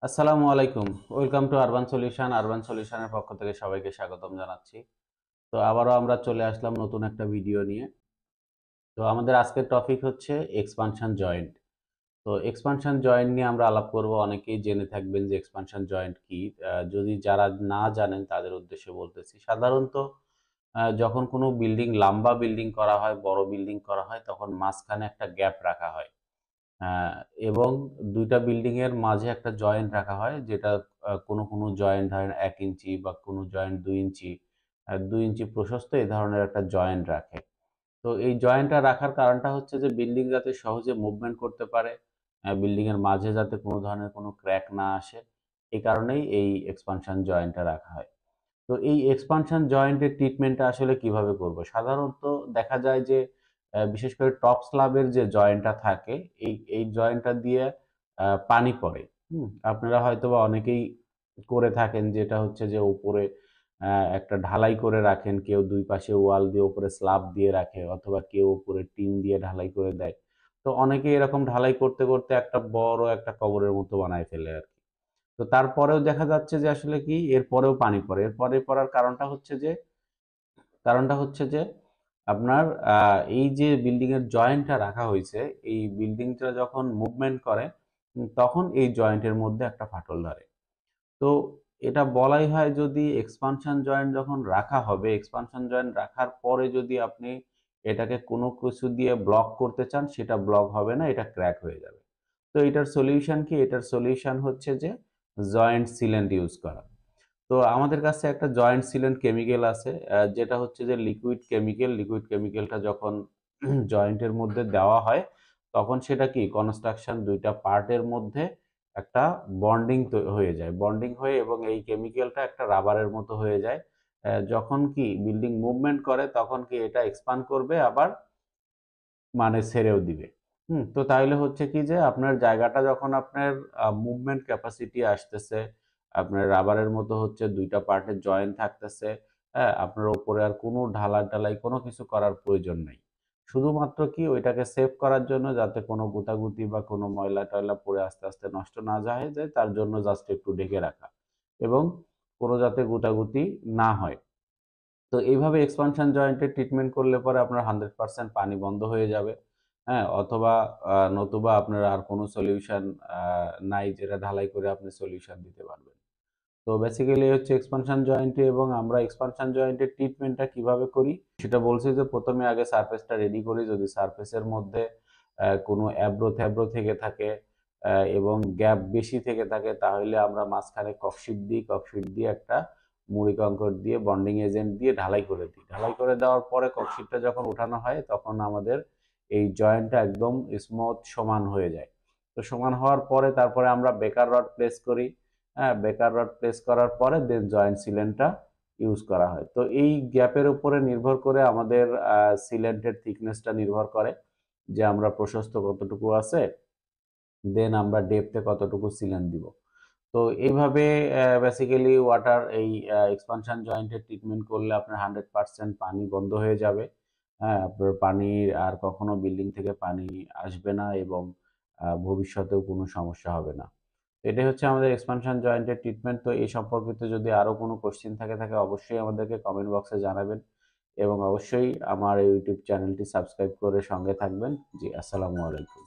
আসসালামু আলাইকুম। Welcome to urban solution. Urban সলিউশনের পক্ষ থেকে সবাইকে স্বাগতম জানাচ্ছি। তো আবারও আমরা চলে আসলাম নতুন একটা ভিডিও নিয়ে। তো আমাদের আজকের টপিক হচ্ছে এক্সপানশন জয়েন্ট। তো এক্সপানশন জয়েন্ট নিয়ে আমরা আলাপ করব। অনেকেই জেনে থাকবেন যে এক্সপানশন জয়েন্ট কি। যদি যারা না জানেন তাদের উদ্দেশ্যে বলতেছি। সাধারণত যখন কোনো লম্বা বিল্ডিং করা হয়, বড় বিল্ডিং করা হয়, তখন মাঝখানে একটা গ্যাপ রাখা হয়। হ্যাঁ, এবং ২ টা বিল্ডিং এর মাঝে একটা জয়েন্ট রাখা হয়, যেটা কোনো জয়েন্ট ধরেন ১ ইঞ্চি বা কোনো জয়েন্ট ২ ইঞ্চি, ২ ইঞ্চি প্রশস্ত এই ধরনের একটা জয়েন্ট রাখে। তো এই জয়েন্টটা রাখার কারণটা হচ্ছে যে বিল্ডিং যাতে সহজে মুভমেন্ট করতে পারে, বিল্ডিং এর মাঝে যাতে কোনো ধরনের কোনো ক্র্যাক না আসে, এই কারণেই এই এক্সপানশন জয়েন্টটা রাখা হয়। তো এই এক্সপানশন জয়েন্টের ট্রিটমেন্টটা আসলে কিভাবে করব? সাধারণত দেখা যায় যে বিশেষ করে টপ স্ল্যাবের যে জয়েন্টটা থাকে, এই জয়েন্টটা দিয়ে পানি পড়ে। আপনারা হয়তোবা অনেকেই করে থাকেন, যেটা হচ্ছে যে উপরে একটা ঢালাই করে রাখেন। কেউ ২ পাশে ওয়াল দিয়ে উপরে স্ল্যাব দিয়ে রাখে, অথবা কেউ উপরে টিন দিয়ে ঢালাই করে দেয়। তো অনেকেই এরকম ঢালাই করতে, করতে একটা বড় একটা কবরের মতো বানায় ফেলে আরকি। তো তারপরেও দেখা যাচ্ছে যে আসলে কি এরপরেও পানি পড়ে। এরপরে পড়ার কারণটা হচ্ছে যে আপনার এই যে বিল্ডিং এর জয়েন্টটা রাখা হইছে, এই বিল্ডিংটা যখন মুভমেন্ট করে, তখন এই জয়েন্টের মধ্যে একটা ফাটল ধরে। তো এটা বলাই হয়, যদি এক্সপানশন জয়েন্ট যখন রাখা হবে, এক্সপানশন জয়েন্ট রাখার পরে যদি আপনি এটাকে কোনো কিছু দিয়ে ব্লক করতে চান, সেটা ব্লক হবে না, এটা ক্র্যাক হয়ে যাবে। তো এটার সলিউশন কি? এটার সলিউশন হচ্ছে যে জয়েন্ট সিলেন্ট ইউজ করা। তো আমাদের কাছে একটা জয়েন্ট সিলেন্ট কেমিক্যাল আছে, যেটা হচ্ছে যে লিকুইড কেমিক্যাল। লিকুইড কেমিক্যালটা যখন জয়েন্টের মধ্যে দেওয়া হয়, তখন সেটা কি কনস্ট্রাকশন ২ টা পার্টের মধ্যে একটা বন্ডিং হয়ে যায়। বন্ডিং হয়ে এবং এই কেমিক্যালটা একটা রাবারের মতো হয়ে যায়। যখন কি বিল্ডিং মুভমেন্ট করে, তখন কি এটা এক্সপান্ড করবে, আবার মানে ছেড়েও দিবে। তো তাইলে হচ্ছে কি যে আপনার জায়গাটা যখন আপনার মুভমেন্ট ক্যাপাসিটি আসতেছে, আপনার রাবারের মতো হচ্ছে ২ টা পার্টের জয়েন্ট থাকতেছে, হ্যাঁ? আপনার উপরে আর কোনো ঢালাই-টালাই কোনো কিছু করার প্রয়োজন নাই। শুধুমাত্র কি ওইটাকে সেভ করার জন্য, যাতে কোনো গুতাগুতি বা কোনো ময়লা-টয়লা পড়ে আস্তে, আস্তে নষ্ট না হয়ে যায়, তার জন্য জাস্ট একটু ঢেকে রাখা। এবং কোনো যাতে গুতাগুতি না হয়। তো এইভাবে এক্সপানশন জয়েন্টের ট্রিটমেন্ট করলে পরে আপনার 100% পানি বন্ধ হয়ে যাবে। হ্যাঁ? অথবা নতুবা আপনার আর কোনো সলিউশন আ নাই, যেটা ঢালাই করে আপনি সলিউশন দিতে পারবেন। তো বেসিক্যালি হচ্ছে এক্সপানশন জয়েন্টে, এবং আমরা এক্সপানশন জয়েন্টের ট্রিটমেন্টটা কিভাবে করি সেটা বলছি, যে ১ম এ আগে সারফেসটা রেডি করি। যদি সারফেসের মধ্যে কোনো এবড়ো-থেবড়ো থেকে থাকে, এবং গ্যাপ বেশি থেকে থাকে, তাহলে আমরা মাঝখানে ককশিট দিই। ককশিট দিয়ে একটা মুড়ি কংক্রিট দিয়ে বন্ডিং এজেন্ট দিয়ে ঢালাই করে দিই। ঢালাই করে দেওয়ার পরে ককশিটটা যখন উঠানো হয়, তখন আমাদের এই জয়েন্টটা একদম স্মুথ সমান হয়ে যায়। তো সমান হওয়ার পরে তারপরে আমরা বেকার রড প্লেস করি। হ্যাঁ, বেকার রড প্লেস করার পরে দেন জয়েন্ট সিলেন্টটা ইউজ করা হয়। তো এই গ্যাপের উপরে নির্ভর করে আমাদের সিলেন্টের থিকনেসটা নির্ভর করে, যে আমরা প্রশস্ত কতটুকু আছে, দেন আমরা ডেপথে কতটুকু সিলেন্ট দিব। তো এইভাবে বেসিক্যালি এই এক্সপানশন জয়েন্টের ট্রিটমেন্ট করলে আপনার 100% পানি বন্ধ হয়ে যাবে। হ্যাঁ? আপনার পানির আর কখনো বিল্ডিং থেকে পানি আসবে না, এবং ভবিষ্যতেও কোনো সমস্যা হবে না। এটাই হচ্ছে আমাদের এক্সপানশন জয়েন্টের ট্রিটমেন্ট। তো এই সম্পর্কিত যদি আরো কোনো কোয়েশ্চেন থাকে অবশ্যই আমাদেরকে কমেন্ট বক্সে জানাবেন, এবং অবশ্যই আমার এই ইউটিউব চ্যানেলটি সাবস্ক্রাইব করে সঙ্গে থাকবেন। জি, আসসালামু আলাইকুম।